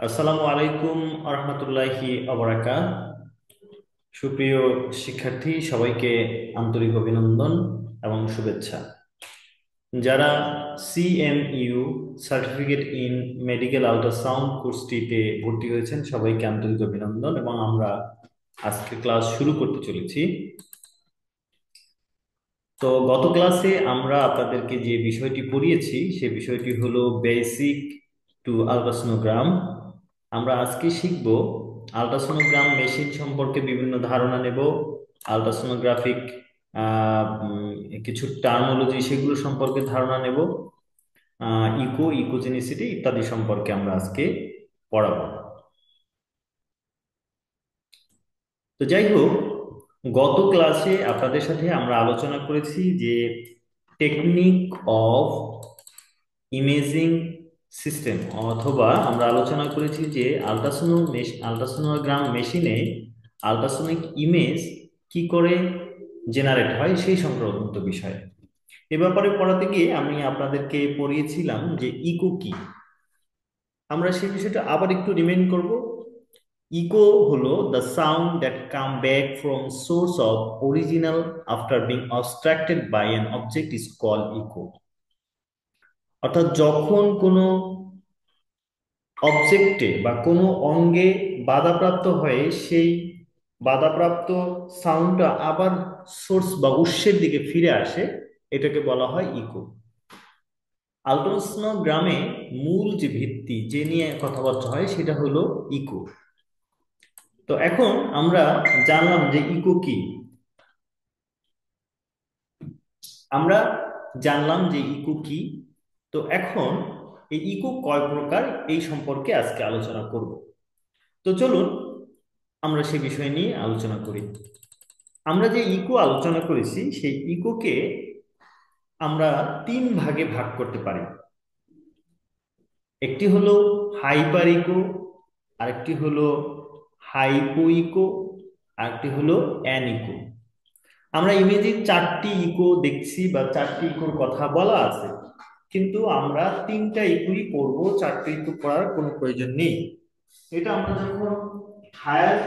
আসসালামু আলাইকুম আরহামতুল্লাহি আবরাকা। সুপ্রিয় শিক্ষার্থী, সবাইকে আন্তরিক অভিনন্দন এবং শুভেচ্ছা। যারা CMU certificate in medical ultrasound কোর্সটিতে ভর্তি হয়েছেন সবাইকে আন্তরিক অভিনন্দন, এবং আমরা আজকে ক্লাস শুরু করতে চলেছি। তো গত ক্লাসে আমরা আপনাদেরকে যে বিষয়টি পড়িয়েছি সে বিষয়টি হলো বেসিক টু আলট্রাসোনোগ্রাম। আমরা আজকে শিখব আলট্রাসোনোগ্রাম মেশিন সম্পর্কে বিভিন্ন ধারণা নেব, আলট্রাসোনোগ্রাফিক কিছু টার্মোলজি সেগুলো সম্পর্কে ধারণা নেব, ইকোজেনিসিটি ইত্যাদি সম্পর্কে আমরা আজকে পড়াবো। তো যাই হোক, গত ক্লাসে আপনাদের সাথে আমরা আলোচনা করেছি যে টেকনিক অফ ইমেজিং সিস্টেম, অথবা আমরা আলোচনা করেছি যে আলট্রাসোনোগ্রাম মেশিনে আলট্রাসোনিক ইমেজ কি করে জেনারেট হয় সেই সংক্রান্ত বিষয়। এ ব্যাপারে পড়াতে গিয়ে আমি আপনাদেরকে পড়িয়েছিলাম যে ইকো কি। আমরা সেই বিষয়টা আবার একটু রিমাইন্ড করব। ইকো হলো the sound that come back from source of original after being obstructed by an object is called echo. অর্থাৎ যখন কোনো অবজেক্টে বা কোনো অঙ্গে বাধাপ্রাপ্ত হয়ে সেই বাধাপ্রাপ্ত সাউন্ডটা আবার সোর্স বা উৎসের দিকে ফিরে আসে, এটাকে বলা হয় ইকো। আল্ট্রাসোনোগ্রামে মূল যে ভিত্তি যে নিয়ে কথাবার্তা হয় সেটা হলো ইকো। তো এখন আমরা জানলাম যে ইকো কি, আমরা জানলাম যে ইকো কি। তো এখন এই ইকো কয় প্রকার এই সম্পর্কে আজকে আলোচনা করব। তো চলুন আমরা সে বিষয় নিয়ে আলোচনা করি। আমরা যে ইকো আলোচনা করেছি সেই ইকোকে আমরা তিন ভাগে ভাগ করতে পারি। একটি হলো হাইপার ইকো, আরেকটি হলো হাইপো ইকো, আরেকটি হলো অ্যানিকো। আমরা ইমেজে চারটি ইকো দেখছি বা চারটি ইকোর কথা বলা আছে, কিন্তু আমরা তিনটা ইকোই পড়বো, চারটি ইকো পড়ার কোনো প্রয়োজন নেই। এটা আমরা যখন হায়ার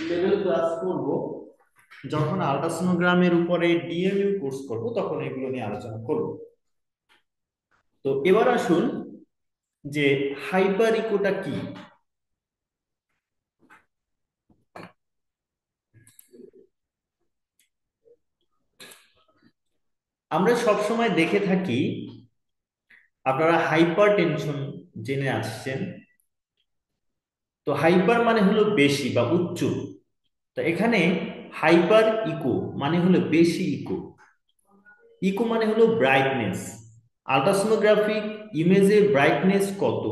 লেভেল ক্লাস করব, যখন আল্ট্রাসোনোগ্রামের উপরে ডিএমইউ কোর্স করব, তখন এগুলো নিয়ে আলোচনা করব। তো এবার আসুন যে হাইপার ইকোটা কি। আমরা সব সময় দেখে থাকি, আপনারা হাইপার টেনশন জেনে আসছেন। তো হাইপার মানে হলো বেশি বা উচ্চ। তো এখানে হাইপার ইকো মানে হলো বেশি ইকো। ইকো মানে হলো ব্রাইটনেস। আল্ট্রাসোনোগ্রাফিক ইমেজের ব্রাইটনেস কত,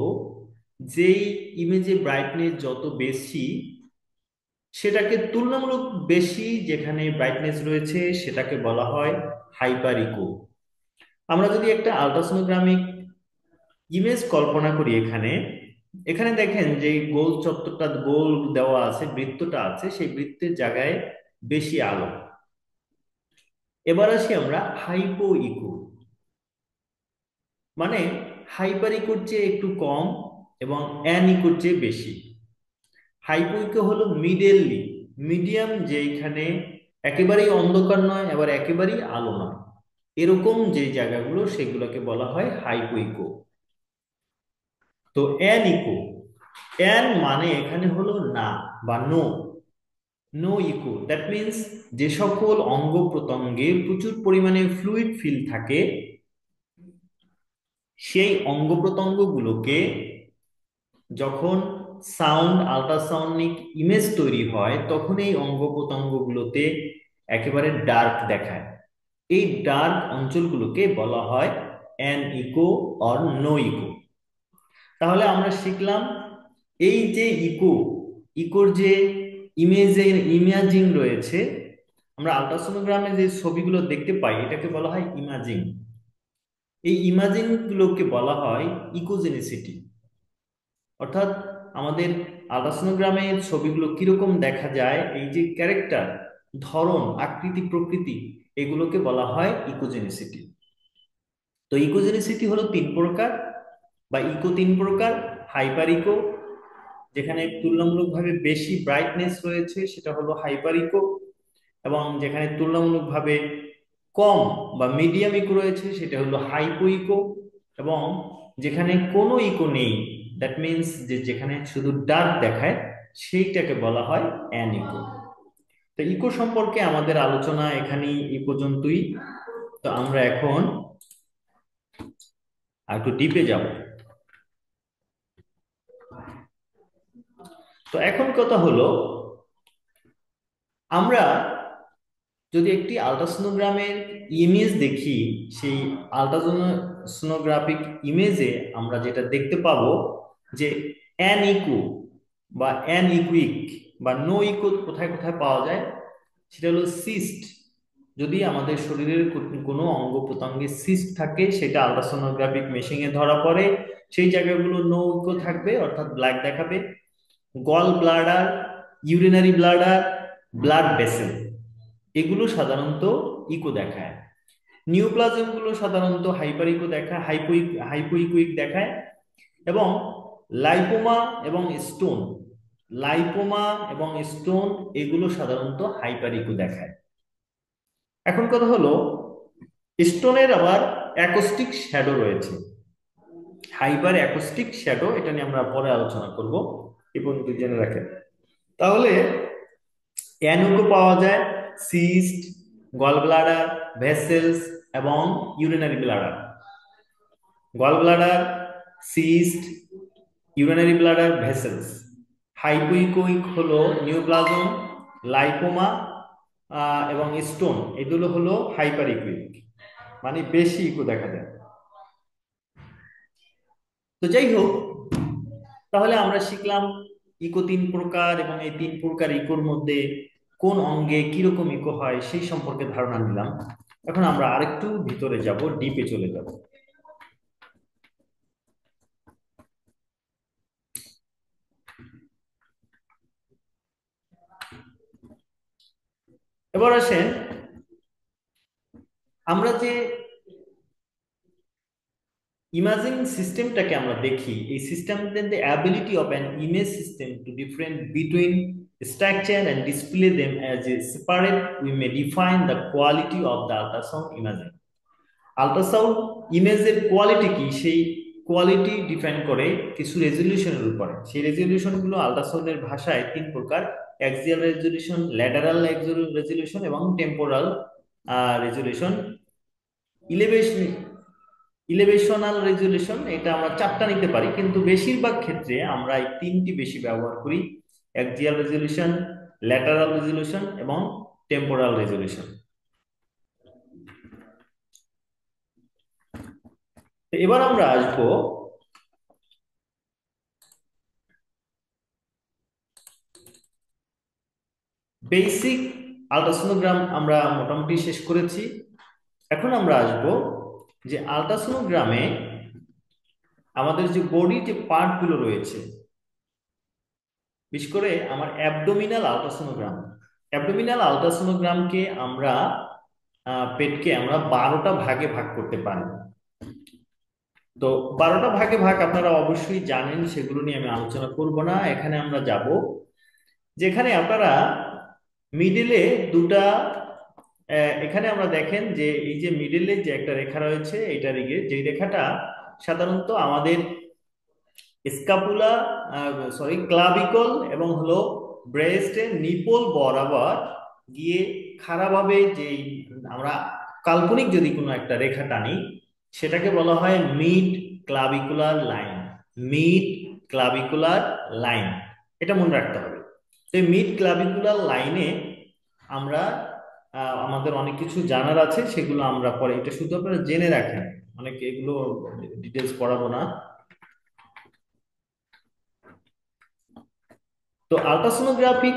যেই ইমেজের ব্রাইটনেস যত বেশি, সেটাকে তুলনামূলক বেশি যেখানে ব্রাইটনেস রয়েছে সেটাকে বলা হয় হাইপার ইকো। আমরা যদি একটা আল্ট্রাসোনোগ্রামিক ইমেজ কল্পনা করি, এখানে এখানে দেখেন যে গোল চত্বরটা গোল দেওয়া আছে, বৃত্তটা আছে, সেই বৃত্তের জায়গায় বেশি আলো। এবার আসি আমরা হাইপো ইকো, মানে হাইপার ইকোর চেয়ে একটু কম এবং অ্যান ইকোর চেয়ে বেশি। হাইপো ইকো হলো মিডেলি মিডিয়াম, যেখানে একেবারেই অন্ধকার নয় আবার একেবারেই আলো নয়, এরকম যে জায়গাগুলো সেগুলোকে বলা হয় হাইপো ইকো। তো অ্যান ইকো, অ্যান মানে এখানে হলো না বা no. No echo that means যে সকল অঙ্গ প্রত্যঙ্গে প্রচুর পরিমাণে ফ্লুইড ফিল থাকে, সেই অঙ্গ প্রত্যঙ্গগুলোকে যখন সাউন্ড আল্ট্রাসাউন্ডিক ইমেজ তৈরি হয় তখন এই অঙ্গ প্রত্যঙ্গগুলোতে একেবারে ডার্ক দেখায়। এই ডার্ক অঞ্চলগুলোকে বলা হয় anechoic or no echo. তাহলে আমরা শিখলাম এই যে ইকো, ইকোর যে ইমেজের ইমেজিং রয়েছে, আমরা আল্ট্রাসোনোগ্রামে যে ছবিগুলো দেখতে পাই এটাকে বলা হয় ইমাজিং। এই ইমাজিং গুলোকে বলা হয় ইকোজেনিসিটি। অর্থাৎ আমাদের আল্ট্রাসোনোগ্রামে ছবিগুলো কিরকম দেখা যায়, এই যে ক্যারেক্টার, ধরন, আকৃতি, প্রকৃতি, এগুলোকে বলা হয় ইকোজেনিসিটি। তো ইকোজেনিসিটি হলো তিন প্রকার, বা ইকো তিন প্রকার: হাইপার ইকো, যেখানে তুলনামূলকভাবে বেশি ব্রাইটনেস রয়েছে সেটা হলো হাইপার ইকো, এবং যেখানে তুলনামূলকভাবে কম বা মিডিয়াম ইকো রয়েছে সেটা হলো হাইপো ইকো, এবং যেখানে কোনো ইকো নেই, দ্যাট মিন্স যে যেখানে শুধু ডার্ক দেখায় সেইটাকে বলা হয় অ্যানিকো। তো ইকো সম্পর্কে আমাদের আলোচনা এখানেই এই পর্যন্তই। তো আমরা এখন আর একটু ডিপে যাব। তো এখন কথা হলো, আমরা যদি একটি আলট্রাসোনোগ্রামের ইমেজ দেখি, সেই আলট্রাসোনোগ্রাফিক ইমেজে আমরা যেটা দেখতে পাবো যে অ্যান ইকো বা অ্যান ইকুইক বা নো ইকো কোথায় কোথায় পাওয়া যায়, সেটা হলো সিস্ট। যদি আমাদের শরীরের কোনো অঙ্গ প্রত্যঙ্গে সিস্ট থাকে, সেটা আলট্রাসোনোগ্রাফিক মেশিনে ধরা পড়ে, সেই জায়গাগুলো নো ইকো থাকবে, অর্থাৎ ব্ল্যাক দেখাবে। Gallbladder, urinary bladder, blood vessel, এগুলো সাধারণত ইকো দেখায়। নিউপ্লাজম গুলো সাধারণত হাইপার ইকো দেখায়, হাইপোইকুইক দেখায়। এবং লাইপোমা এবং স্টোন, লাইপোমা এবং স্টোন এগুলো সাধারণত হাইপার ইকো দেখায়। এখন কথা হলো, স্টোনের আবার অ্যাকোস্টিক শ্যাডো রয়েছে, হাইপার অ্যাকোস্টিক শ্যাডো, এটা নিয়ে আমরা পরে আলোচনা করব, এই পর্যন্ত জেনে রাখেন। তাহলে অ্যানুকো পাওয়া যায় সিস্ট, গল ব্লাডার, ভেসেলস এবং urinary bladder. Gall bladder, cyst, urinary bladder, vessels. Hypoechoic হলো নিউপ্লাজম, লাইপোমা এবং স্টোন, এগুলো হলো হাইপার ইকুইক, মানে বেশি ইকো দেখা যায়। তো যাই হোক, তাহলে আমরা শিখলাম ইকো তিন প্রকার, এবং এই তিন প্রকার ইকোর মধ্যে কোন অঙ্গে কিরকম ইকো হয় সেই সম্পর্কে ধারণা নিলাম। এখন আমরা আরেকটু ভিতরে যাব, ডিপে চলে যাব। এবার আসেন, আমরা যে ইমাজিং সিস্টেমটাকে আমরা দেখি, এই সিস্টেমটা the ability of an image system to different between structure and display them as a separate, we may define the quality of the ultrasound imaging. Ultrasound ইমেজের কোয়ালিটি কি, সেই কোয়ালিটি ডিপেন্ড করে কিছু রেজলিউশনের উপরে। সেই রেজলিউশনগুলো আল্ট্রাসাউন্ডের ভাষায় তিন প্রকার: অ্যাক্সিয়াল রেজলিউশন, ল্যাটারাল রেজলিউশন এবং টেম্পোরাল রেজলিউশন। ইলেভেশন ইলেভেশনাল রেজলিউশন, এটা আমরা চারটা নিতে পারি, কিন্তু বেশিরভাগ ক্ষেত্রে আমরা এই তিনটি বেশি ব্যবহার করি: অ্যাক্সিয়াল রেজলিউশন, ল্যাটারাল রেজলিউশন এবং টেম্পোরাল রেজলিউশন। এবার আমরা আসবো বেসিক আল্ট্রাসোনোগ্রাম, আমরা মোটামুটি শেষ করেছি। এখন আমরা আসব যে আল্ট্রাসোনোগ্রামে আমাদের যে বডি যে পার্ট গুলো রয়েছে, বিশেষ করে আমার অ্যাবডোমিনাল আল্ট্রাসোনোগ্রাম। অ্যাবডোমিনাল আল্ট্রাসোনোগ্রামকে আমরা পেটকে আমরা 12টা ভাগে ভাগ করতে পারি। তো 12টা ভাগে ভাগ আপনারা অবশ্যই জানেন, সেগুলো নিয়ে আমি আলোচনা করব না। এখানে আমরা যাব যেখানে আপনারা মিডিলে দুটা, এখানে আমরা দেখেন যে এই যে মিডিলে যে একটা রেখা রয়েছে, এটা যে রেখাটা সাধারণত আমাদের স্কাপুলা, সরি ক্লাভিকল এবং হলো ব্রেস্টে নিপল বরাবর গিয়ে খাড়াভাবে যে আমরা কাল্পনিক যদি কোনো একটা রেখা টানি, সেটাকে বলা হয় mid clavicular line. Mid clavicular line, এটা মনে রাখতে হবে। তো মিড ক্লাভিকুলার লাইনে আমরা আমাদের অনেক কিছু জানার আছে, সেগুলো আমরা পরে, এটা শুধু আপনারা জেনে রাখেন, অনেক এগুলো ডিটেলস পড়াবো না। তো আলট্রাসোনোগ্রাফিক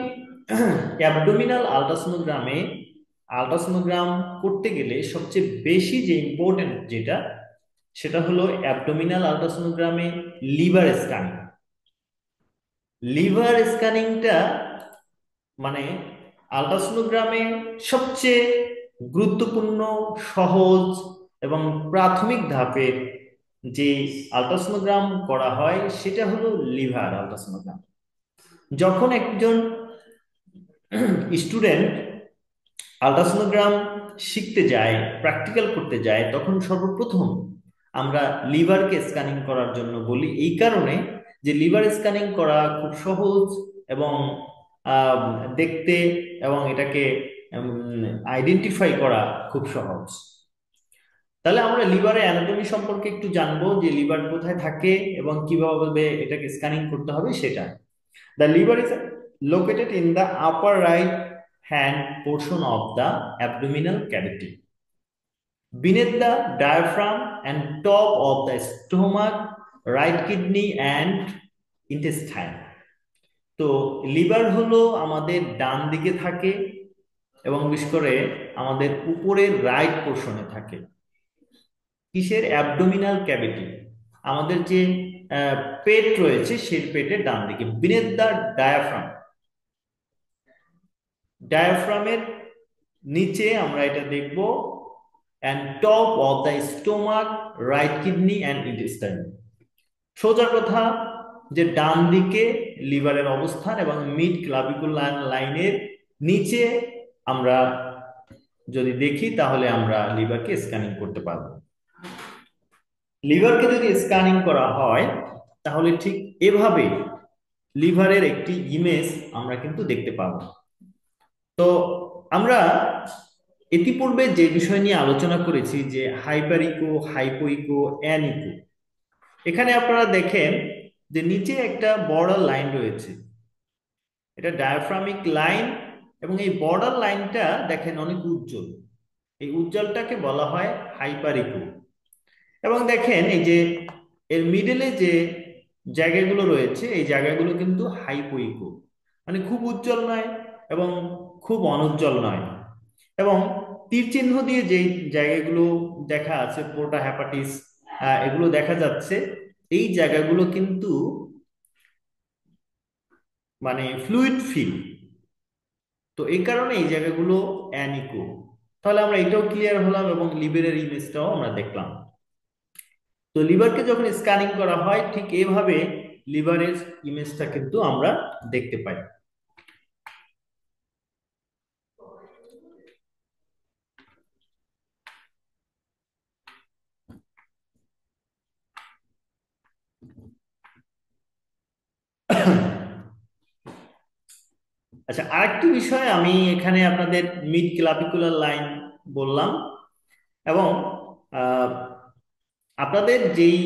অ্যাবডোমিনাল আলট্রাসোনোগ্রামে আলট্রাসোনোগ্রাম করতে গেলে সবচেয়ে বেশি যে ইম্পর্টেন্ট যেটা, সেটা হলো অ্যাবডোমিনাল আলট্রাসোনোগ্রামে লিভার স্ক্যানিং। লিভার স্ক্যানিংটা মানে আলট্রাসোনোগ্রামে সবচেয়ে গুরুত্বপূর্ণ, সহজ এবং প্রাথমিক ধাপের যে আলট্রাসোনোগ্রাম করা হয় সেটা হলো লিভার আলট্রাসোনোগ্রাম। যখন একজন স্টুডেন্ট আল্ট্রাসোনোগ্রাম শিখতে যায়, প্র্যাকটিক্যাল করতে যায়, তখন সর্বপ্রথম আমরা লিভারকে স্ক্যানিং করার জন্য বলি, এই কারণে যে লিভার স্ক্যানিং করা খুব সহজ এবং আহ, দেখতে এবং এটাকে আইডেন্টিফাই করা খুব সহজ। তাহলে আমরা লিভারের অ্যানাটমি সম্পর্কে একটু জানবো, যে লিভার কোথায় থাকে এবং কিভাবে এটাকে স্ক্যানিং করতে হবে সেটা। The liver is located in the upper right hand portion of the abdominal cavity, beneath the diaphragm and top of the stomach, right kidney and intestine. তো লিভার হলো আমাদের ডান দিকে থাকে এবং বিশেষ করে আমাদের উপরের রাইট পোর্শনে থাকে। কিসের? অ্যাবডোমিনাল ক্যাভিটি, আমাদের যে পেট রয়েছে সেই পেটের ডান দিকে, বিনেথ দ্য ডায়াফ্রাম, ডায়াফ্রামের নিচে আমরা এটা দেখব, and top of the stomach, right kidney and intestine. সোজা কথা যে ডান দিকে লিভারের অবস্থান এবং মিড ক্লাভিকুলার লাইনের নিচে আমরা যদি দেখি তাহলে আমরা লিভারকে স্ক্যানিং করতে পারবো। লিভারকে যদি স্ক্যানিং করা হয় তাহলে ঠিক এভাবে লিভারের একটি ইমেজ আমরা কিন্তু দেখতে পাবো। তো আমরা ইতিপূর্বে যে বিষয় নিয়ে আলোচনা করেছি, যে হাইপার ইকো, হাইপো ইকো, অ্যানিকো, এখানে আপনারা দেখেন যে নিচে একটা বর্ডার লাইন রয়েছে, এটা ডায়াফ্রামিক লাইন, এবং এই বর্ডার লাইনটা দেখেন অনেক উজ্জ্বল, এই উজ্জ্বলটাকে বলা হয় হাইপার ইকো। এবং দেখেন এই যে এর মিডলে যে জায়গাগুলো রয়েছে, এই জায়গাগুলো কিন্তু হাইপো ইকো, মানে খুব উজ্জ্বল নয় এবং খুব অনুজ্জ্বল নয়। এবং তীর চিহ্ন দিয়ে যে জায়গাগুলো দেখা আছে, পোর্টা হ্যাপাটিস, এগুলো দেখা যাচ্ছে, এই জায়গাগুলো কিন্তু মানে ফ্লুইড ফিল। তো এই কারণে এই জায়গাগুলো অ্যানিকো। তাহলে আমরা এটাও ক্লিয়ার হলাম এবং লিভারের ইমেজটাও আমরা দেখলাম। তো লিভারকে যখন স্ক্যানিং করা হয় ঠিক এভাবে লিভারের ইমেজটা কিন্তু আমরা দেখতে পাই। আচ্ছা, আরেকটি বিষয় আমি এখানে আপনাদের মিড ক্লাভিকুলার লাইন বললাম, এবং আহ, আপনাদের যেই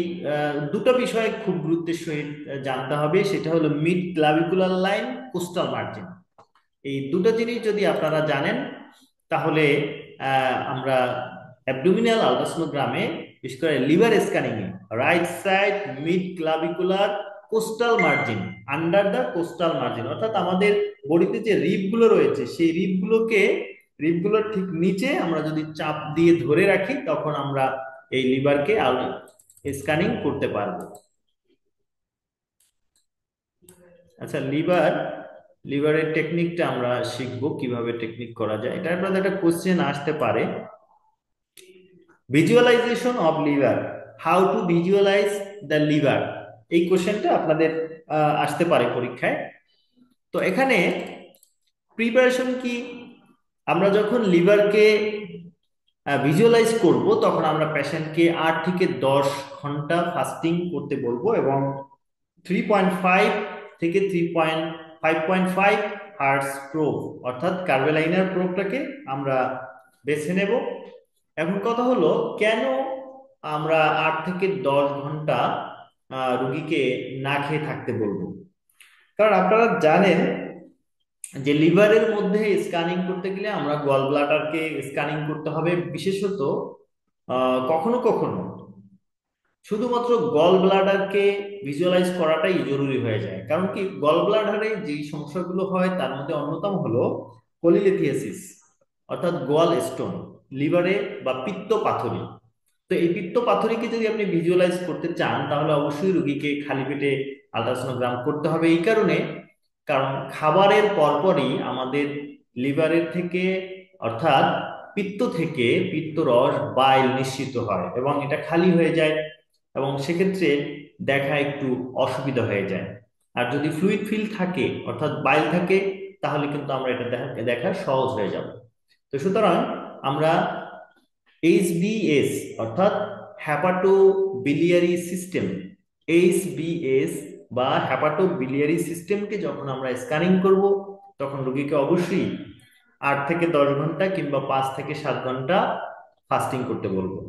দুটো বিষয় খুব গুরুত্বের সহিত জানতে হবে, সেটা হলো mid clavicular line, coastal margin. এই দুটো জিনিস যদি আপনারা জানেন তাহলে আমরা অ্যাবডোমিনাল আল্ট্রাসোনোগ্রামে, বিশেষ করে liver scanning A, right side mid clavicular coastal margin, under the coastal margin, অর্থাৎ আমাদের বডিতে যে রিব গুলো রয়েছে সেই রিবগুলোর ঠিক নিচে আমরা যদি চাপ দিয়ে ধরে রাখি তখন আমরা এই লিভারকে স্ক্যানিং করতে পারবো। আচ্ছা, লিভারের টেকনিকটা আমরা শিখবো, কিভাবে টেকনিক করা যায়। এটা আপনাদের একটা কোশ্চেন আসতে পারে, visualization of liver, how to visualize the liver, এই কোশ্চেনটা আপনাদের আসতে পারে পরীক্ষায়। তো এখানে প্রিপারেশন কি, আমরা যখন লিভারকে ভিজুয়ালাইজ করব তখন আমরা পেশেন্টকে 8 থেকে 10 ঘন্টা ফাস্টিং করতে বলবো, এবং 3.5 থেকে 5.5 হার্টস প্রোব, অর্থাৎ কার্ভেলাইনার প্রোবটাকে আমরা বেছে নেব। এখন কথা হলো, কেন আমরা 8 থেকে 10 ঘন্টা রুগীকে না খেয়ে থাকতে বলবো? কারণ আপনারা জানেন যে লিভারের মধ্যে স্ক্যানিং করতে গেলে আমরা গল ব্লাডারকে স্ক্যানিং করতে হবে, বিশেষত কখনো কখনো শুধুমাত্র গল ব্লাডারকে ভিজুয়ালাইজ করাটাই জরুরি হয়ে যায়। কারণ কি, গল ব্লাডারে যে সমস্যাগুলো হয় তার মধ্যে অন্যতম হলো কোলিলিথিয়াসিস, অর্থাৎ গোয়াল স্টোন, লিভারে বা পিত্ত পাথরি। তো এই পিত্ত পাথরিকে যদি আপনি ভিজুয়ালাইজ করতে চান তাহলে অবশ্যই রোগীকে খালি পেটে আল্ট্রাসোনোগ্রাম করতে হবে। এই কারণে, কারণ খাবারের পরপরই আমাদের লিভারের থেকে, অর্থাৎ পিত্ত থেকে পিত্তরস বাইল নিঃসৃত হয় এবং এটা খালি হয়ে যায়, এবং সেক্ষেত্রে দেখা একটু অসুবিধা হয়ে যায়। আর যদি ফ্লুইড ফিল থাকে অর্থাৎ বাইল থাকে, তাহলে কিন্তু আমরা এটা দেখা দেখা সহজ হয়ে যাবে। তো সুতরাং আমরা এইচবিএস অর্থাৎ হ্যাপাটো বিলিয়ারি সিস্টেম, এইচবিএস বা হ্যাপাটো বিলিয়ারি সিস্টেমকে যখন আমরা স্ক্যানিং করব, তখন রোগীকে অবশ্যই 8 থেকে 10 ঘন্টা কিংবা 5 থেকে 7 ঘন্টা ফাস্টিং করতে বলবো।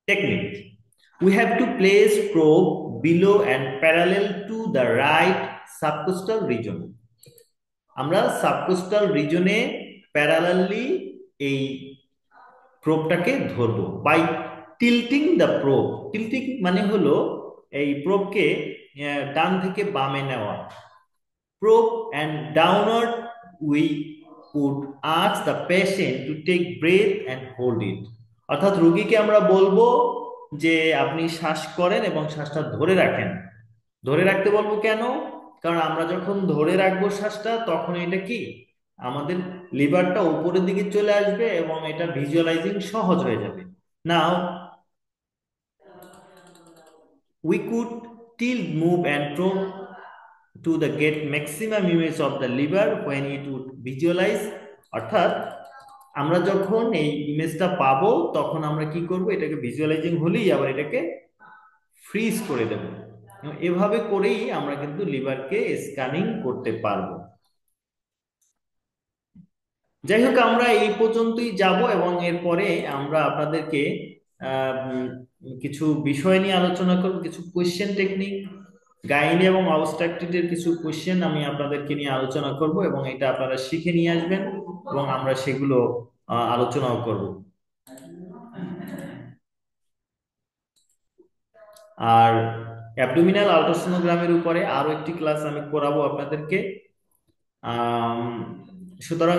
Technique. We have to place probe below and parallel to the right subcostal region. আমরা সাবকোস্টাল রিজনে প্যারালালি এই প্রোবটাকে ধরবো by tilting the probe. Tilting মানে হলো এই প্রোবকে ডান থেকে বামে নেওয়া। Probe and downward, we would ask the patient to take breath and hold it. অর্থাৎ রোগীকে আমরা বলবো যে আপনি শ্বাস করেন এবং শ্বাসটা ধরে রাখেন। ধরে রাখতে বলবো কেন? কারণ আমরা যখন ধরে রাখবো শ্বাসটা, তখন এটা কি আমাদের লিভারটা উপরের দিকে চলে আসবে এবং এটা ভিজুয়ালাইজিং সহজ হয়ে যাবে। নাও we could tilt, move and throw to the get maximum image of the liver when it would visualize। অর্থাৎ আমরা যখন এই ইমেজটা পাবো, তখন আমরা কি করব, এটাকে ভিজুয়ালাইজিং হলেই আবার এটাকে ফ্রিজ করে দেব। এভাবে করেই আমরা কিন্তু লিভারকে স্ক্যানিং করতে পারবো। যাই হোক, আমরা এই পর্যন্তই যাব এবং এরপরে আমরা আপনাদেরকে কিছু বিষয় নিয়ে আলোচনা করব, কিছু কোয়েশ্চেন টেকনিক, গাইনি এবং অবস্ট্রাকটিভের কিছু কোয়েশ্চেন আমি আপনাদেরকে নিয়ে আলোচনা করব এবং এটা আপনারা শিখে নিয়ে আসবেন এবং আমরা সেগুলো আলোচনাও করব। আর অ্যাবডোমিনাল আল্ট্রাসোনোগ্রামের উপরে আরো একটি ক্লাস আমি করাবো আপনাদেরকে। সুতরাং